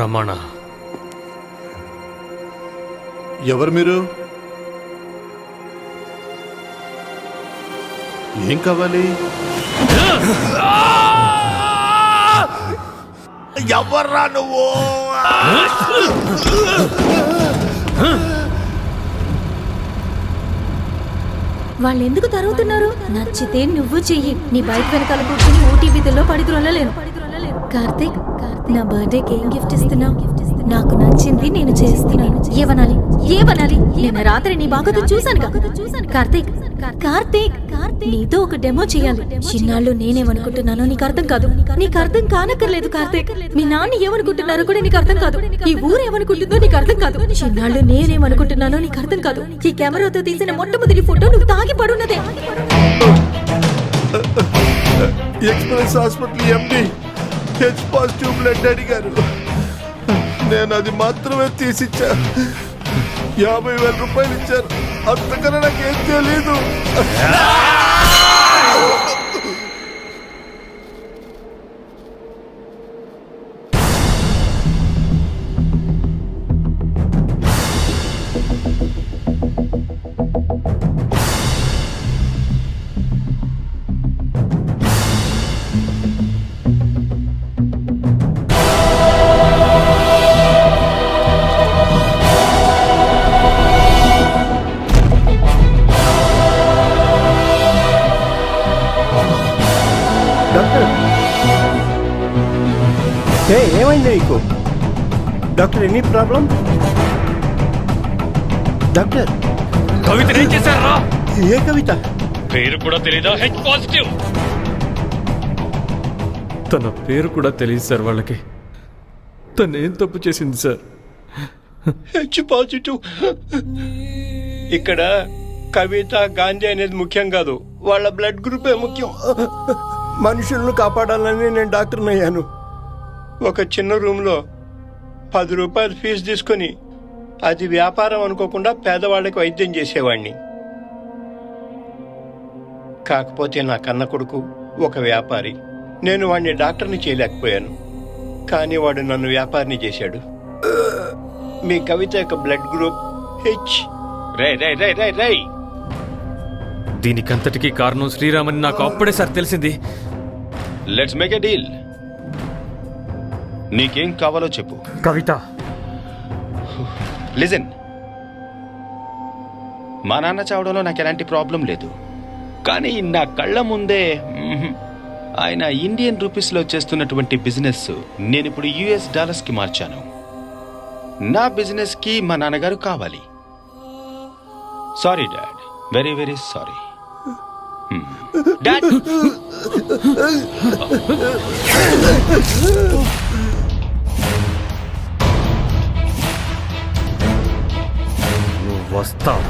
రమణ. ఎవరు మీరు? ఏం కావాలి? ఎవర్రా నువ్వు? వాళ్ళు ఎందుకు తరుగుతున్నారు? నచ్చితే నువ్వు చెయ్యి. నీ బైక్ వెనకాల కూర్చొని ఓటీ విధుల్లో పడిద్రోలలేను. కార్తీక్, నా బర్త్డేకి ఏం గిఫ్ట్ ఇస్తున్నావు? నాకు నచ్చింది నేను చేస్తున్నాను. ఏమనాలి? నేను రాత్రి నీ బాగోతో చూశాను. కార్తీక్, నీతో ఒక డెమో చేయాలి. చిన్నాళ్ళు నేనేమనుకుంటున్నానో నీకు అర్థం కాదు. నీకు అర్థం కానక్కర్లేదు కార్తీక్. మీ నాన్న ఏమనుకుంటున్నారో కూడా నీకు అర్థం కాదు. ఈ ఊరు ఏమనుకుంటుందో నీకు అర్థం కాదు. చిన్నాళ్ళు నేనేమనుకుంటున్నానో నీకు అర్థం కాదు. ఈ కెమెరాతో తీసిన మొట్టమొదటి ఫోటో నువ్వు తాగి పడున్నదే. Express Hospital MD H positive blood అడిగారు. నేను అది మాత్రమే తీసిచ్చా. 50,000 రూపాయలు ఇచ్చారు. అంతకన్నా నాకేం తెలీదు. ఏమైంది నీకు? Doctor, any problem? డాక్టర్, కవిత ఏం చేశారా? ఏ కవిత? పేరు కూడా తెలీదా? H positive. తన పేరు కూడా తెలియదు సార్ వాళ్ళకి. తను ఏం తప్పు చేసింది సార్? H positive. ఇక్కడ కవిత, గాంధీ అనేది ముఖ్యం కాదు, వాళ్ళ బ్లడ్ గ్రూపే ముఖ్యం. మనుషులను కాపాడాలని నేను డాక్టర్ని అయ్యాను. ఒక చిన్న రూమ్లో 10 రూపాయలు ఫీజు తీసుకొని అది వ్యాపారం అనుకోకుండా పేదవాళ్ళకి వైద్యం చేసేవాడిని. కాకపోతే నా కన్న కొడుకు ఒక వ్యాపారి. నేను వాడిని డాక్టర్ని చేయలేకపోయాను, కానీ వాడు నన్ను వ్యాపారిని చేశాడు. మీ కవిత యొక్క బ్లడ్ గ్రూప్ హెచ్. రై దీనికంతటికీ కారణం శ్రీరామని నాకు అప్పుడే సార్ తెలిసింది. Let's make a deal. నీకేం కావాలో చెప్పు. కవిత, లిజన్, మా నాన్న చావడంలో నాకు ఎలాంటి ప్రాబ్లం లేదు, కానీ నా కళ్ళ ముందే ఆయన ఇండియన్ రూపీస్లో చేస్తున్నటువంటి బిజినెస్ నేను ఇప్పుడు US డాలర్స్కి మార్చాను. నా బిజినెస్కి మా నాన్నగారు కావాలి. Sorry dad, very very sorry. Dad, నువ్వు వస్తావు.